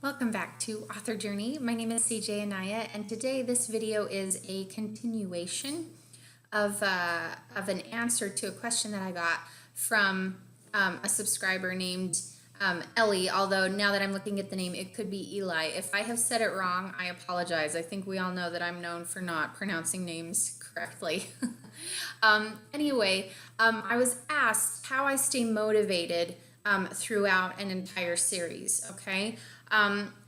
Welcome back to Author Journey. My name is CJ Anaya, and today this video is a continuation of an answer to a question that I got from a subscriber named Ellie, although now that I'm looking at the name, it could be Eli. If I have said it wrong, I apologize. I think we all know that I'm known for not pronouncing names correctly. Anyway, I was asked how I stay motivated throughout an entire series, okay?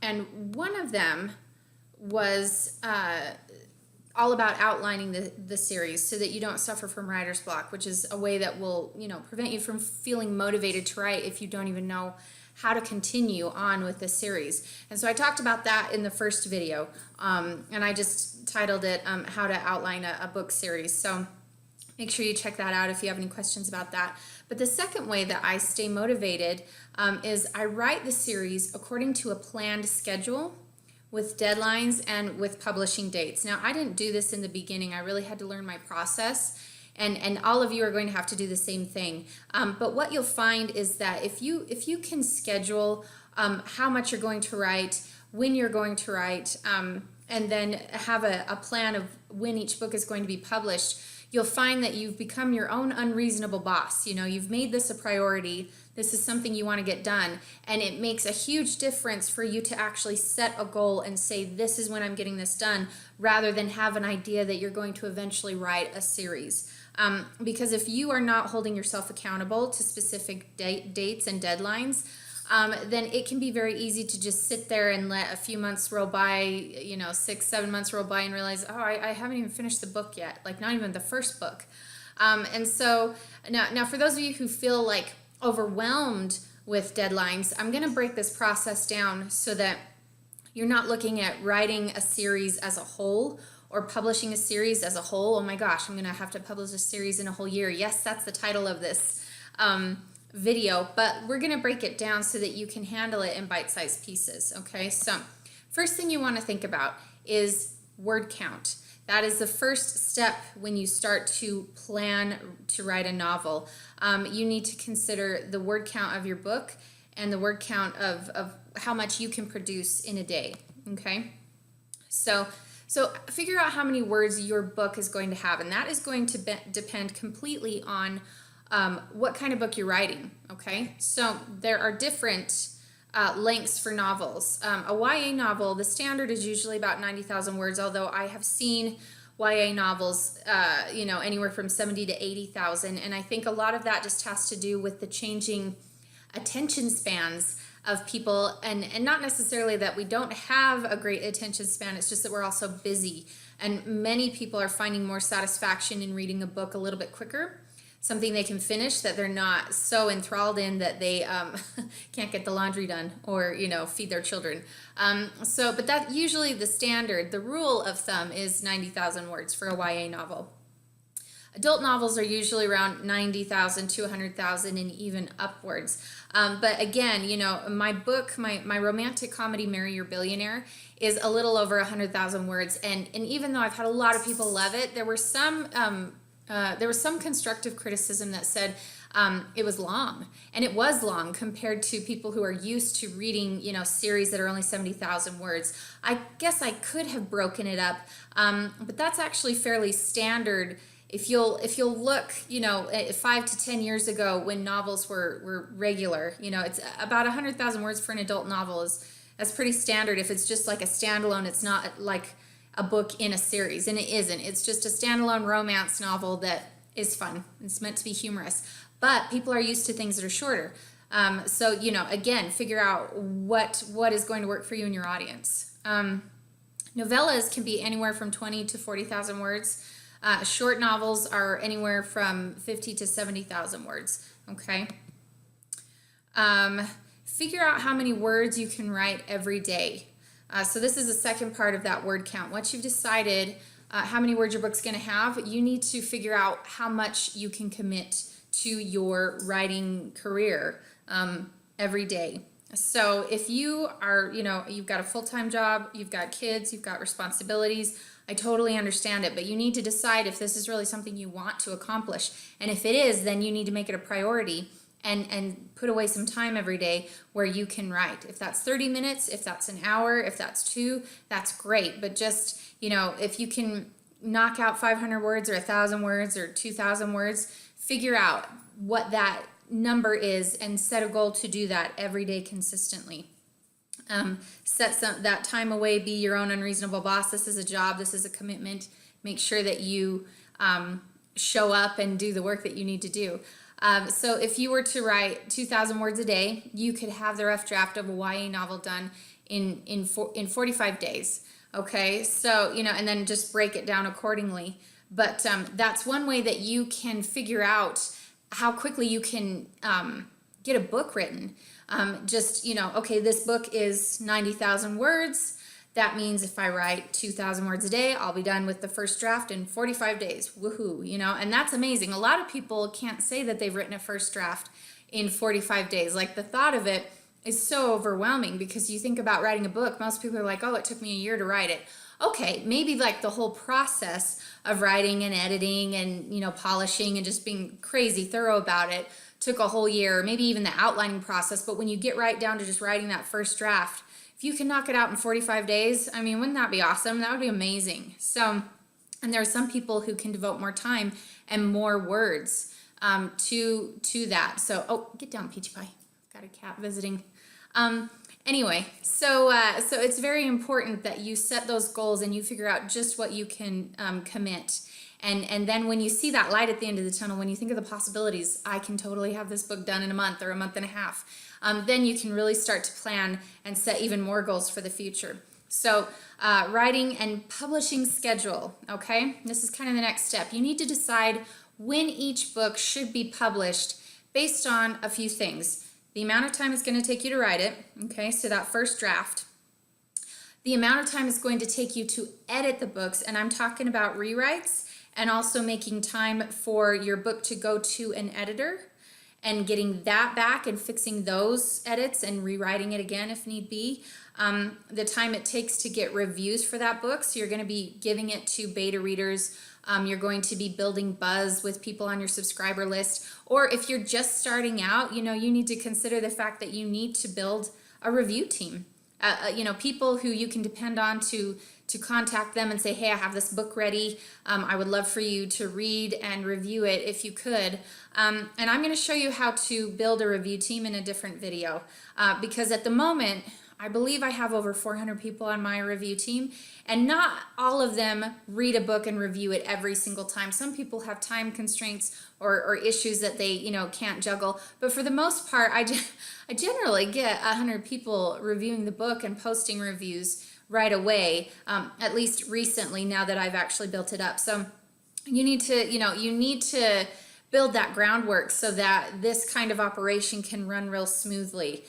And one of them was all about outlining the series so that you don't suffer from writer's block, which is a way that will, prevent you from feeling motivated to write if you don't even know how to continue on with the series. And so I talked about that in the first video, and I just titled it How to Outline a Book Series. So make sure you check that out if you have any questions about that. But the second way that I stay motivated is I write the series according to a planned schedule with deadlines and with publishing dates. Now, I didn't do this in the beginning. I really had to learn my process, and all of you are going to have to do the same thing. But what you'll find is that if you can schedule how much you're going to write, when you're going to write, and then have a plan of when each book is going to be published, you'll find that you've become your own unreasonable boss. You've made this a priority. This is something you want to get done. And it makes a huge difference for you to actually set a goal and say, this is when I'm getting this done, rather than have an idea that you're going to eventually write a series. Because if you are not holding yourself accountable to specific dates and deadlines, then it can be very easy to just sit there and let a few months roll by, 6-7 months roll by and realize, oh, I haven't even finished the book yet, like not even the first book. And so now for those of you who feel like overwhelmed with deadlines, I'm going to break this process down so that you're not looking at writing a series as a whole or publishing a series as a whole. Oh my gosh, I'm going to have to publish a series in a whole year. Yes, that's the title of this video, but we're going to break it down so that you can handle it in bite-sized pieces, okay? So first thing you want to think about is word count. That is the first step when you start to plan to write a novel. You need to consider the word count of your book and the word count of how much you can produce in a day, okay? So figure out how many words your book is going to have, and that is going to depend completely on what kind of book you're writing, okay? So there are different lengths for novels. A YA novel, the standard is usually about 90,000 words, although I have seen YA novels, anywhere from 70 to 80,000, and I think a lot of that just has to do with the changing attention spans of people, and not necessarily that we don't have a great attention span, it's just that we're also busy, and many people are finding more satisfaction in reading a book a little bit quicker, something they can finish that they're not so enthralled in that they can't get the laundry done or, feed their children. But that's usually the standard. The rule of thumb is 90,000 words for a YA novel. Adult novels are usually around 90,000 to 100,000 and even upwards. But again, my book, my romantic comedy, Marry Your Billionaire, is a little over 100,000 words. And even though I've had a lot of people love it, there was some constructive criticism that said it was long, and it was long compared to people who are used to reading, series that are only 70,000 words. I guess I could have broken it up, but that's actually fairly standard. If you'll look, 5 to 10 years ago when novels were regular, it's about 100,000 words for an adult novel that's pretty standard. If it's just like a standalone, it's not like a book in a series, and it isn't. It's just a standalone romance novel that is fun. It's meant to be humorous, but people are used to things that are shorter. So again, figure out what is going to work for you and your audience. Novellas can be anywhere from 20 to 40,000 words. Short novels are anywhere from 50 to 70,000 words. Okay. Figure out how many words you can write every day. So this is the second part of that word count. Once you've decided how many words your book's going to have, you need to figure out how much you can commit to your writing career every day. So if you are, you've got a full-time job, you've got kids, you've got responsibilities, I totally understand it, but you need to decide if this is really something you want to accomplish. And if it is, then you need to make it a priority and put away some time every day where you can write. If that's 30 minutes, if that's an hour, if that's 2, that's great. But just, if you can knock out 500 words or 1,000 words or 2,000 words, figure out what that number is and set a goal to do that every day consistently. Set that time away, be your own unreasonable boss. This is a job, this is a commitment. Make sure that you show up and do the work that you need to do. So if you were to write 2,000 words a day, you could have the rough draft of a YA novel done in 45 days. Okay, so, and then just break it down accordingly. But that's one way that you can figure out how quickly you can get a book written. Okay, this book is 90,000 words. That means if I write 2,000 words a day, I'll be done with the first draft in 45 days. Woohoo, and that's amazing. A lot of people can't say that they've written a first draft in 45 days. Like, the thought of it is so overwhelming, because you think about writing a book, most people are like, oh, it took me a year to write it. Okay, maybe like the whole process of writing and editing and, polishing and just being crazy thorough about it took a whole year, maybe even the outlining process. But when you get right down to just writing that first draft, if you can knock it out in 45 days, I mean, wouldn't that be awesome? That would be amazing. So, and there are some people who can devote more time and more words to that. So, oh, get down, Peachy Pie. Got a cat visiting. Anyway, so it's very important that you set those goals and you figure out just what you can commit. And then when you see that light at the end of the tunnel, when you think of the possibilities, I can totally have this book done in a month or a month and a half, then you can really start to plan and set even more goals for the future. So writing and publishing schedule, okay? This is kind of the next step. You need to decide when each book should be published based on a few things. The amount of time it's going to take you to write it, okay, so that first draft. The amount of time it's going to take you to edit the books, and I'm talking about rewrites, and also making time for your book to go to an editor and getting that back and fixing those edits and rewriting it again if need be. The time it takes to get reviews for that book, so you're going to be giving it to beta readers. You're going to be building buzz with people on your subscriber list. Or if you're just starting out, you need to consider the fact that you need to build a review team. People who you can depend on to contact them and say, hey, I have this book ready. I would love for you to read and review it if you could. And I'm going to show you how to build a review team in a different video, because at the moment, I believe I have over 400 people on my review team, and not all of them read a book and review it every single time. Some people have time constraints or issues that they can't juggle. But for the most part, I generally get 100 people reviewing the book and posting reviews right away, at least recently, now that I've actually built it up. So you need to build that groundwork so that this kind of operation can run real smoothly.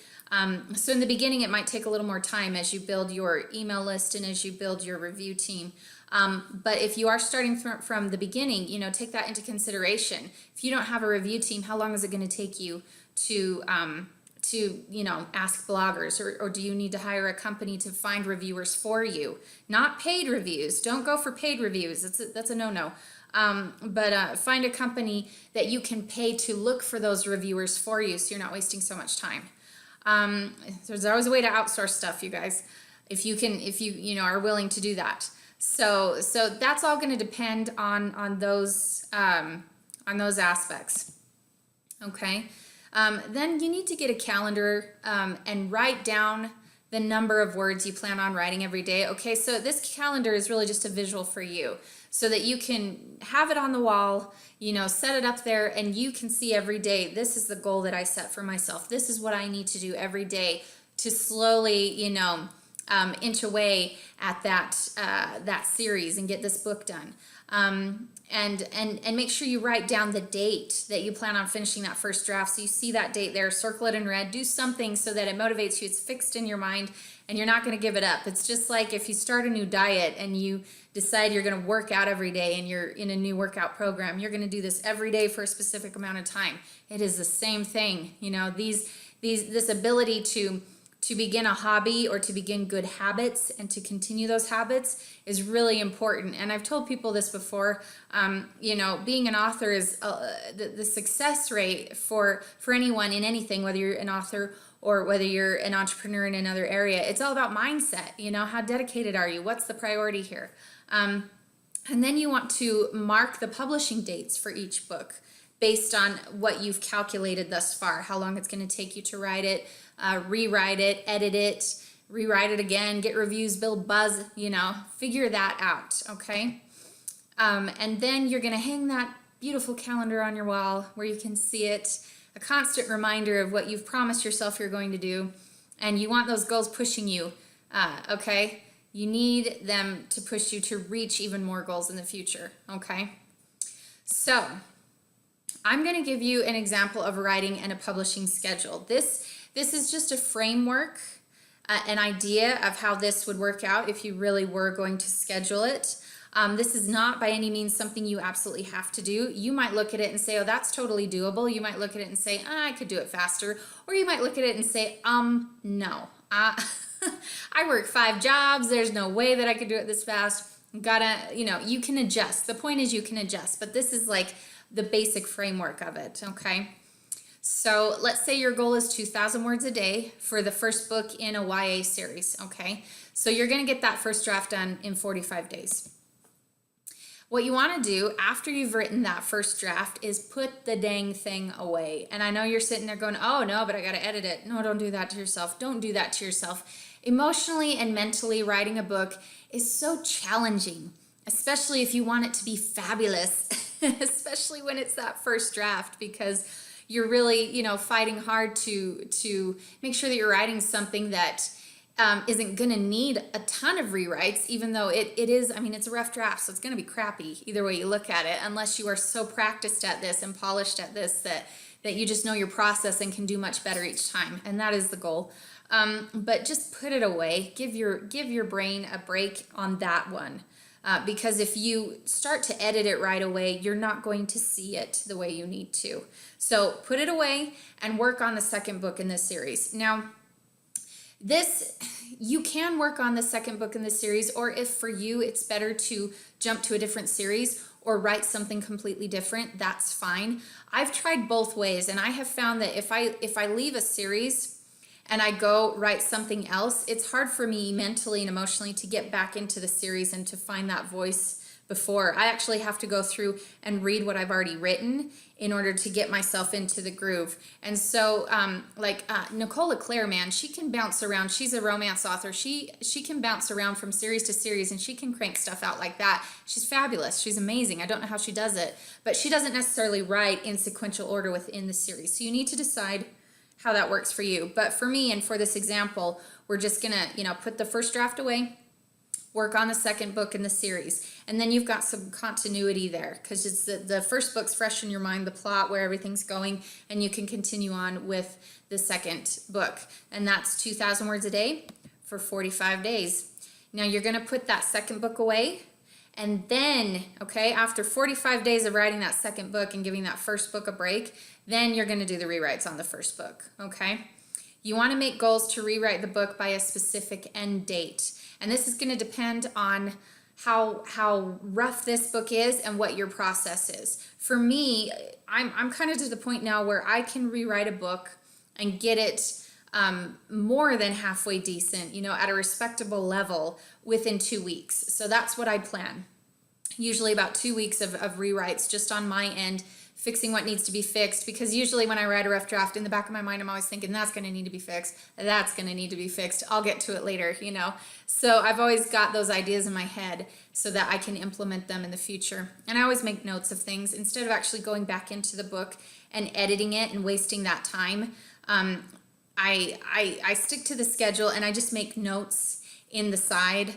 So in the beginning, it might take a little more time as you build your email list and as you build your review team. But if you are starting from the beginning, take that into consideration. If you don't have a review team, how long is it going to take you to ask bloggers, or do you need to hire a company to find reviewers for you? Not paid reviews. Don't go for paid reviews. That's a no-no. But find a company that you can pay to look for those reviewers for you, so you're not wasting so much time. There's always a way to outsource stuff, you guys, if you are willing to do that. So that's all going to depend on those aspects. Okay. Then you need to get a calendar and write down the number of words you plan on writing every day. Okay, so this calendar is really just a visual for you, so that you can have it on the wall, set it up there, and you can see every day, this is the goal that I set for myself. This is what I need to do every day to slowly, inch away at that series and get this book done. And make sure you write down the date that you plan on finishing that first draft. So you see that date there, circle it in red, do something so that it motivates you. It's fixed in your mind and you're not going to give it up. It's just like if you start a new diet and you decide you're going to work out every day and you're in a new workout program, you're going to do this every day for a specific amount of time. It is the same thing. This ability to begin a hobby or to begin good habits and to continue those habits is really important. And I've told people this before, being an author is the success rate for anyone in anything, whether you're an author or whether you're an entrepreneur in another area. It's all about mindset. How dedicated are you? What's the priority here? And then you want to mark the publishing dates for each book based on what you've calculated thus far, how long it's going to take you to write it, rewrite it, edit it, rewrite it again, get reviews, build buzz, figure that out, okay? And then you're going to hang that beautiful calendar on your wall where you can see it, a constant reminder of what you've promised yourself you're going to do, and you want those goals pushing you, okay? You need them to push you to reach even more goals in the future, okay? So I'm going to give you an example of writing and a publishing schedule. This is just a framework, an idea of how this would work out if you really were going to schedule it. This is not by any means something you absolutely have to do. You might look at it and say, oh, that's totally doable. You might look at it and say, I could do it faster. Or you might look at it and say, no. I work 5 jobs. There's no way that I could do it this fast. You can adjust. The point is you can adjust. But this is like the basic framework of it, okay? So let's say your goal is 2,000 words a day for the first book in a YA series, okay? So you're going to get that first draft done in 45 days. What you want to do after you've written that first draft is put the dang thing away. And I know you're sitting there going, oh no, but I got to edit it. No, don't do that to yourself. Don't do that to yourself. Emotionally and mentally, writing a book is so challenging, especially if you want it to be fabulous, especially when it's that first draft, because you're really, fighting hard to make sure that you're writing something that isn't going to need a ton of rewrites, even though it is, it's a rough draft, so it's going to be crappy either way you look at it, unless you are so practiced at this and polished at this that you just know your process and can do much better each time, and that is the goal. But just put it away. Give your brain a break on that one. Because if you start to edit it right away, you're not going to see it the way you need to. So put it away and work on the second book in this series. Now, you can work on the second book in this series, or if for you it's better to jump to a different series or write something completely different, that's fine. I've tried both ways, and I have found that if I leave a series and I go write something else, it's hard for me mentally and emotionally to get back into the series and to find that voice before. I actually have to go through and read what I've already written in order to get myself into the groove. And so Nicole LeClaire, man, she can bounce around. She's a romance author. She can bounce around from series to series, and she can crank stuff out like that. She's fabulous. She's amazing. I don't know how she does it, but she doesn't necessarily write in sequential order within the series. So you need to decide how that works for you. But for me, and for this example, we're just gonna, put the first draft away, work on the second book in the series, and then you've got some continuity there, because it's the first book's fresh in your mind, the plot, where everything's going, and you can continue on with the second book. And that's 2,000 words a day for 45 days. Now you're gonna put that second book away, and then, after 45 days of writing that second book and giving that first book a break, then you're going to do the rewrites on the first book, okay? You want to make goals to rewrite the book by a specific end date. And this is going to depend on how rough this book is and what your process is. For me, I'm kind of to the point now where I can rewrite a book and get it more than halfway decent, at a respectable level within 2 weeks. So that's what I plan. Usually about 2 weeks of rewrites just on my end, fixing what needs to be fixed, because usually when I write a rough draft, in the back of my mind, I'm always thinking that's going to need to be fixed. That's going to need to be fixed. I'll get to it later, So I've always got those ideas in my head so that I can implement them in the future. And I always make notes of things instead of actually going back into the book and editing it and wasting that time. I stick to the schedule, and I just make notes in the side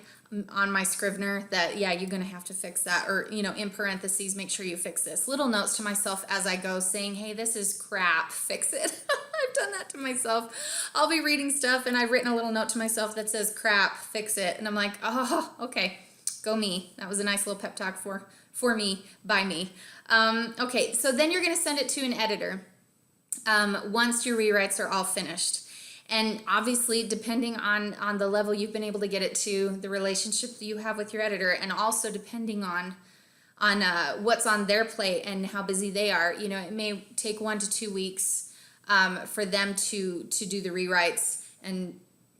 on my Scrivener that, yeah, you're going to have to fix that, or, in parentheses, make sure you fix this. Little notes to myself as I go saying, hey, this is crap, fix it. I've done that to myself. I'll be reading stuff and I've written a little note to myself that says crap, fix it. And I'm like, oh, okay, go me. That was a nice little pep talk for me, by me. Okay, so then you're going to send it to an editor once your rewrites are all finished. And obviously, depending on the level you've been able to get it to, the relationship that you have with your editor, and also depending on what's on their plate and how busy they are, you know, it may take 1 to 2 weeks for them to do the rewrites and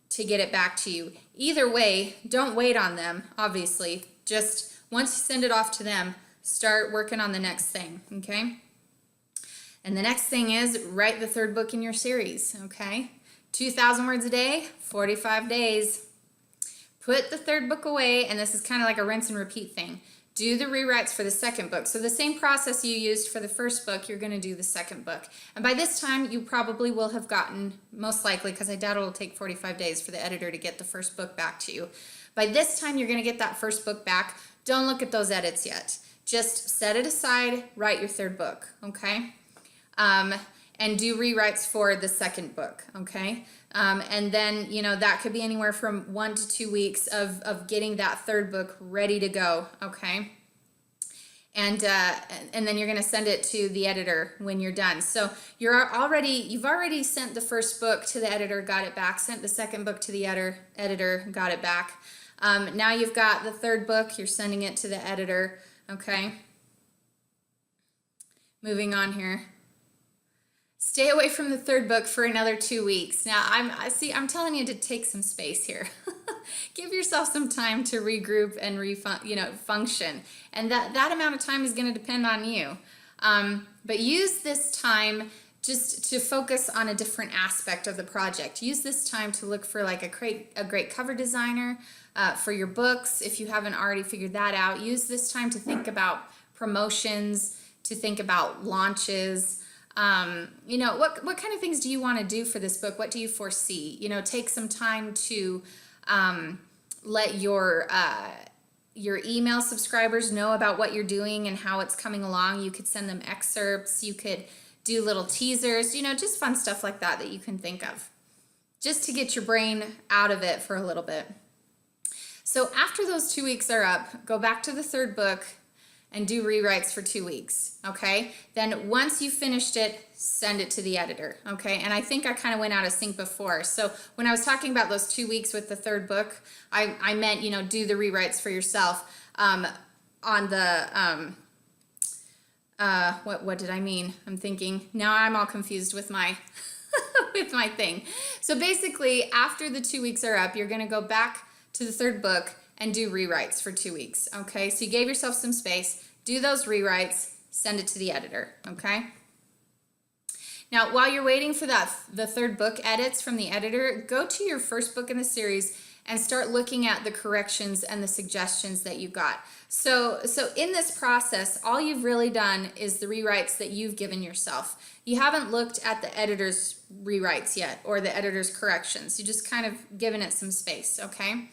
to get it back to you. Either way, don't wait on them, obviously. Just once you send it off to them, start working on the next thing, okay? And the next thing is write the third book in your series, okay? 2,000 words a day, 45 days. Put the third book away, and this is kind of like a rinse and repeat thing. Do the rewrites for the second book. So the same process you used for the first book, you're going to do the second book. And by this time, you probably will have gotten, most likely, because I doubt it'll take 45 days for the editor to get the first book back to you. By this time, you're going to get that first book back. Don't look at those edits yet. Just set it aside, write your third book, okay? And do rewrites for the second book, okay? And then, you know, that could be anywhere from 1 to 2 weeks of getting that third book ready to go, okay? And then you're gonna send it to the editor when you're done. So you've already sent the first book to the editor, got it back, sent the second book to the editor, got it back. Now you've got the third book, you're sending it to the editor, okay? Moving on here. Stay away from the third book for another 2 weeks. Now, I'm telling you to take some space here. Give yourself some time to regroup and function. And that amount of time is going to depend on you. But use this time just to focus on a different aspect of the project. Use this time to look for like a great cover designer for your books. If you haven't already figured that out, use this time to think about promotions, to think about launches. You know, what kind of things do you want to do for this book? What do you foresee? You know, take some time to let your email subscribers know about what you're doing and how it's coming along. You could send them excerpts. You could do little teasers, you know, just fun stuff like that you can think of, just to get your brain out of it for a little bit. So after those 2 weeks are up, go back to the third book and do rewrites for 2 weeks, okay? Then once you've finished it, send it to the editor, okay? And I think I kind of went out of sync before. So when I was talking about those 2 weeks with the third book, I meant, you know, do the rewrites for yourself on the, what did I mean? I'm thinking, now I'm all confused with my, with my thing. So basically, after the 2 weeks are up, you're gonna go back to the third book and do rewrites for 2 weeks, okay? So you gave yourself some space, do those rewrites, send it to the editor, okay? Now, while you're waiting for the third book edits from the editor, go to your first book in the series and start looking at the corrections and the suggestions that you got. So in this process, all you've really done is the rewrites that you've given yourself. You haven't looked at the editor's rewrites yet or the editor's corrections. You just kind of given it some space, okay?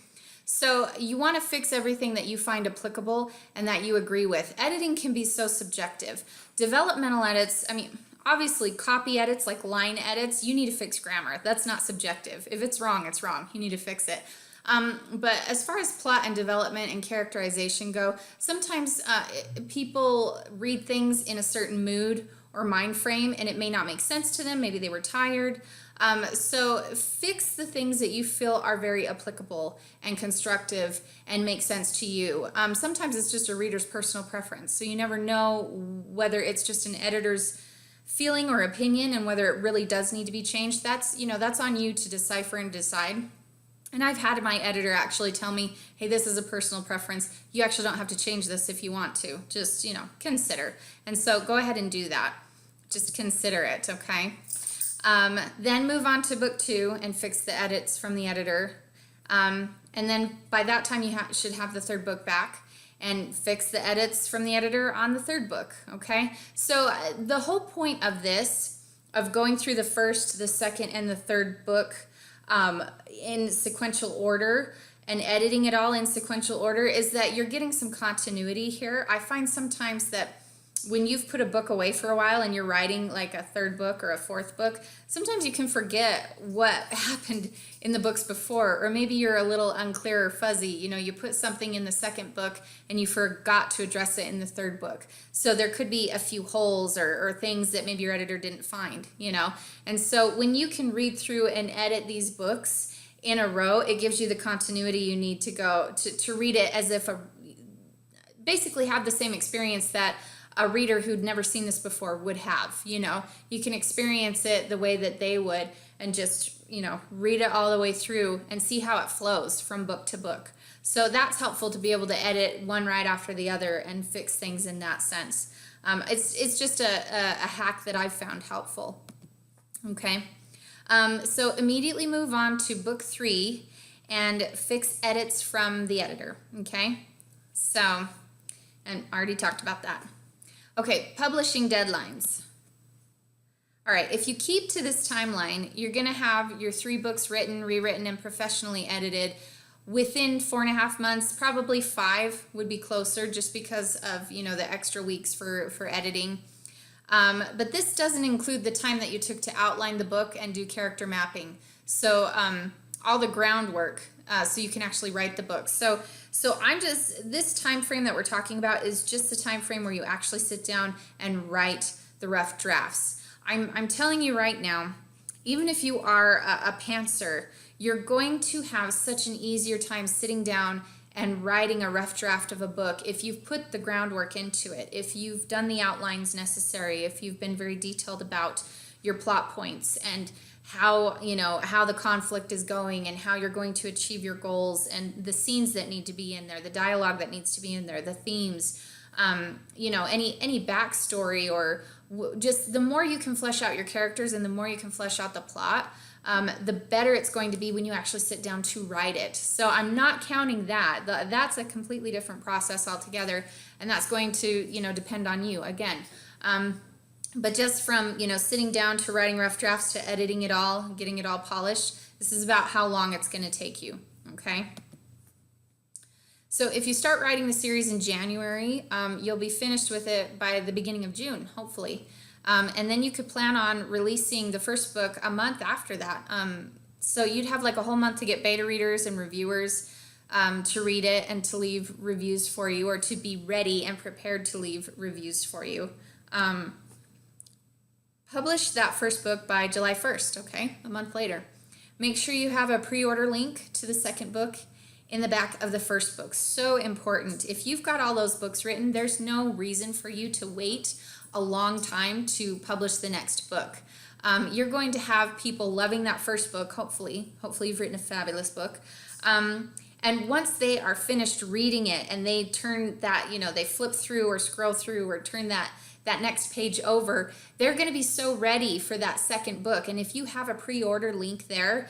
So you want to fix everything that you find applicable and that you agree with. Editing can be so subjective. Developmental edits, I mean, obviously copy edits like line edits, you need to fix grammar. That's not subjective. If it's wrong, it's wrong. You need to fix it. But as far as plot and development and characterization go, sometimes people read things in a certain mood or mind frame and it may not make sense to them. Maybe they were tired. So fix the things that you feel are very applicable and constructive and make sense to you. Sometimes it's just a reader's personal preference. So you never know whether it's just an editor's feeling or opinion and whether it really does need to be changed. That's on you to decipher and decide. And I've had my editor actually tell me, hey, this is a personal preference. You actually don't have to change this if you want to. Just, consider. And so go ahead and do that. Just consider it, okay? Then move on to book 2 and fix the edits from the editor. And then by that time you should have the third book back and fix the edits from the editor on the third book, okay? So the whole point of this, of going through the first, the second, and the third book in sequential order and editing it all in sequential order, is that you're getting some continuity here. I find sometimes that when you've put a book away for a while and you're writing like a third book or a fourth book, sometimes you can forget what happened in the books before, or maybe you're a little unclear or fuzzy. You put something in the second book and you forgot to address it in the third book. So there could be a few holes or things that maybe your editor didn't find, And so when you can read through and edit these books in a row, it gives you the continuity you need to go to read it as if basically have the same experience that a reader who'd never seen this before would have. You can experience it the way that they would, and just read it all the way through and see how it flows from book to book. So that's helpful to be able to edit one right after the other and fix things in that sense. It's just a hack that I've found helpful. Okay, so immediately move on to book 3 and fix edits from the editor. Okay, so, and I already talked about that. Okay, publishing deadlines. All right, if you keep to this timeline, you're going to have your 3 books written, rewritten, and professionally edited within 4.5 months. Probably 5 would be closer, just because of the extra weeks for editing. But this doesn't include the time that you took to outline the book and do character mapping. So all the groundwork, so you can actually write the book. So this time frame that we're talking about is just the time frame where you actually sit down and write the rough drafts. I'm telling you right now, even if you are a pantser, you're going to have such an easier time sitting down and writing a rough draft of a book if you've put the groundwork into it, if you've done the outlines necessary, if you've been very detailed about your plot points and how the conflict is going and how you're going to achieve your goals, and the scenes that need to be in there, the dialogue that needs to be in there, the themes, any backstory, or just the more you can flesh out your characters and the more you can flesh out the plot, the better it's going to be when you actually sit down to write it. So I'm not counting that. That's a completely different process altogether, and that's going to depend on you again. But just from sitting down to writing rough drafts to editing it all, getting it all polished, this is about how long it's going to take you. Okay. So if you start writing the series in January, you'll be finished with it by the beginning of June, hopefully. And then you could plan on releasing the first book a month after that. So you'd have like a whole month to get beta readers and reviewers to read it and to leave reviews for you, or to be ready and prepared to leave reviews for you. Publish that first book by July 1st, okay? A month later. Make sure you have a pre-order link to the second book in the back of the first book. So important. If you've got all those books written, there's no reason for you to wait a long time to publish the next book. You're going to have people loving that first book, hopefully you've written a fabulous book. And once they are finished reading it and they turn that, they flip through or scroll through or turn that next page over, they're going to be so ready for that second book. And if you have a pre-order link there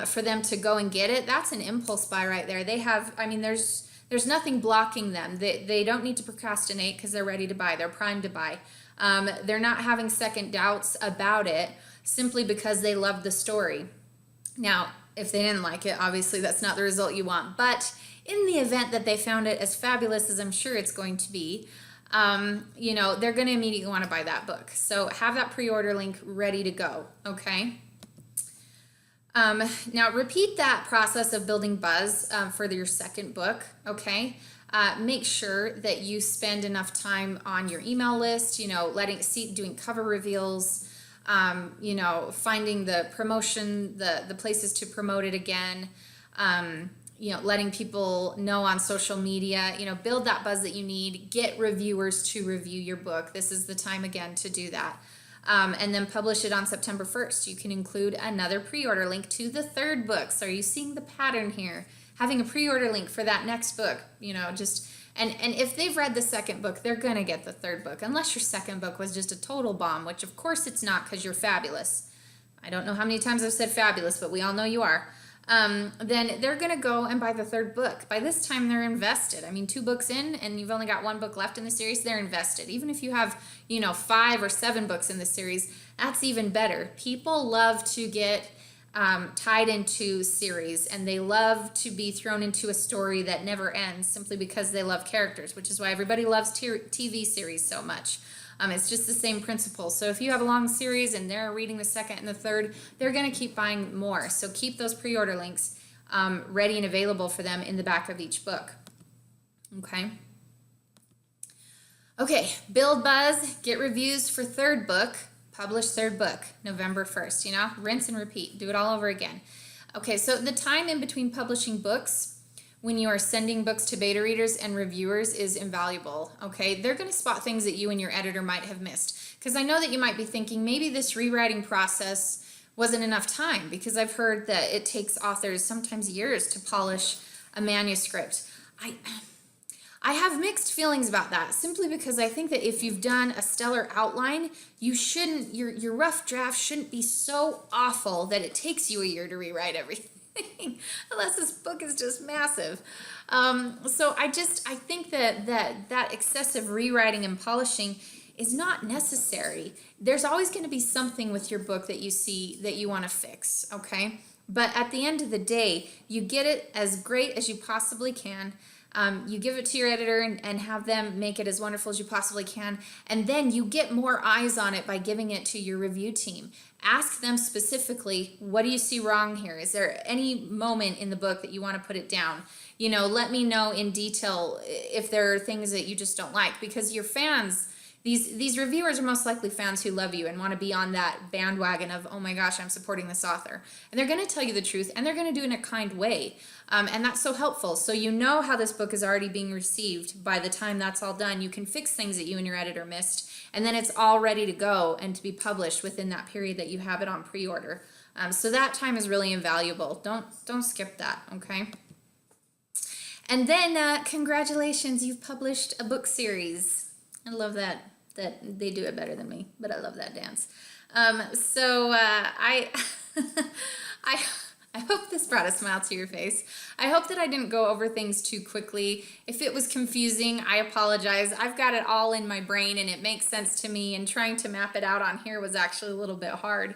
for them to go and get it, that's an impulse buy right there. They have, there's nothing blocking them. They don't need to procrastinate because they're ready to buy. They're primed to buy. They're not having second doubts about it simply because they love the story. Now, if they didn't like it, obviously that's not the result you want. But in the event that they found it as fabulous as I'm sure it's going to be, they're going to immediately want to buy that book. So have that pre-order link ready to go, okay? Now repeat that process of building buzz for your second book, okay? Make sure that you spend enough time on your email list, doing cover reveals, finding the promotion, the places to promote it again, letting people know on social media, build that buzz that you need, get reviewers to review your book. This is the time again to do that. And then publish it on September 1st. You can include another pre-order link to the third book. So are you seeing the pattern here? Having a pre-order link for that next book, and if they've read the second book, they're going to get the third book, unless your second book was just a total bomb, which of course it's not because you're fabulous. I don't know how many times I've said fabulous, but we all know you are. Then they're going to go and buy the third book. By this time, they're invested. 2 books in and you've only got 1 book left in the series, they're invested. Even if you have, 5 or 7 books in the series, that's even better. People love to get tied into series, and they love to be thrown into a story that never ends simply because they love characters, which is why everybody loves TV series so much. It's just the same principle. So if you have a long series and they're reading the second and the third, they're going to keep buying more. So keep those pre-order links ready and available for them in the back of each book. Okay. Okay, build buzz, get reviews for third book, publish third book, November 1st, rinse and repeat, do it all over again. Okay, so the time in between publishing books when you are sending books to beta readers and reviewers is invaluable, okay? They're going to spot things that you and your editor might have missed, because I know that you might be thinking maybe this rewriting process wasn't enough time, because I've heard that it takes authors sometimes years to polish a manuscript. I have mixed feelings about that, simply because I think that if you've done a stellar outline, your rough draft shouldn't be so awful that it takes you a year to rewrite everything, unless this book is just massive. So I think that excessive rewriting and polishing is not necessary. There's always going to be something with your book that you see that you want to fix, okay? But at the end of the day, you get it as great as you possibly can. You give it to your editor and have them make it as wonderful as you possibly can. And then you get more eyes on it by giving it to your review team. Ask them specifically, what do you see wrong here? Is there any moment in the book that you want to put it down? Let me know in detail if there are things that you just don't like, because your fans, these reviewers are most likely fans who love you and want to be on that bandwagon of, oh my gosh, I'm supporting this author. And they're going to tell you the truth, and they're going to do it in a kind way. And that's so helpful. So you know how this book is already being received. By the time that's all done, you can fix things that you and your editor missed, and then it's all ready to go and to be published within that period that you have it on pre-order. So that time is really invaluable. Don't skip that, okay? And then congratulations, you've published a book series. I love that they do it better than me, but I love that dance. I hope this brought a smile to your face. I hope that I didn't go over things too quickly. If it was confusing, I apologize. I've got it all in my brain and it makes sense to me, and trying to map it out on here was actually a little bit hard,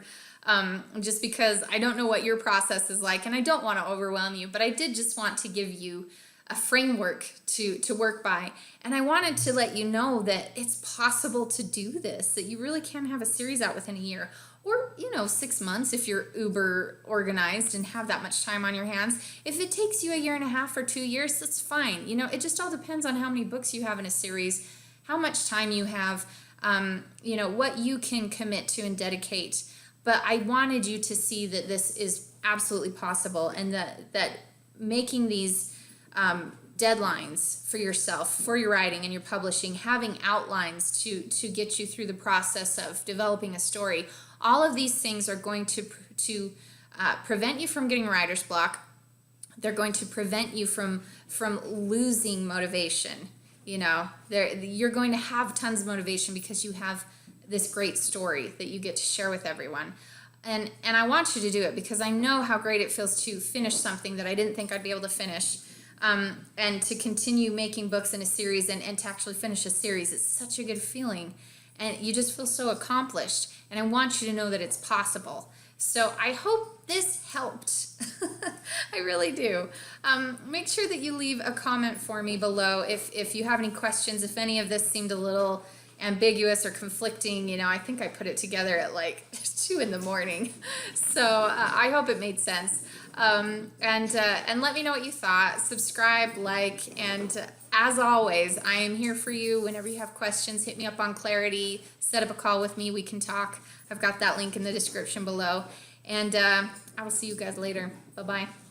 just because I don't know what your process is like, and I don't want to overwhelm you, but I did just want to give you a framework to work by. And I wanted to let you know that it's possible to do this, that you really can have a series out within a year, or 6 months if you're uber organized and have that much time on your hands. If it takes you a year and a half or 2 years, that's fine. It just all depends on how many books you have in a series, how much time you have, what you can commit to and dedicate. But I wanted you to see that this is absolutely possible, and that making these deadlines for yourself, for your writing and your publishing, having outlines to get you through the process of developing a story, all of these things are going to prevent you from getting writer's block. They're going to prevent you from losing motivation. You're going to have tons of motivation because you have this great story that you get to share with everyone. And I want you to do it because I know how great it feels to finish something that I didn't think I'd be able to finish. And to continue making books in a series and to actually finish a series. It's such a good feeling, and you just feel so accomplished, and I want you to know that it's possible. So I hope this helped. I really do. Make sure that you leave a comment for me below if you have any questions, if any of this seemed a little ambiguous or conflicting. I think I put it together at like 2 in the morning. So I hope it made sense. And let me know what you thought. Subscribe, like, and as always, I am here for you. Whenever you have questions, hit me up on Clarity, set up a call with me, we can talk. I've got that link in the description below, and I will see you guys later. Bye-bye.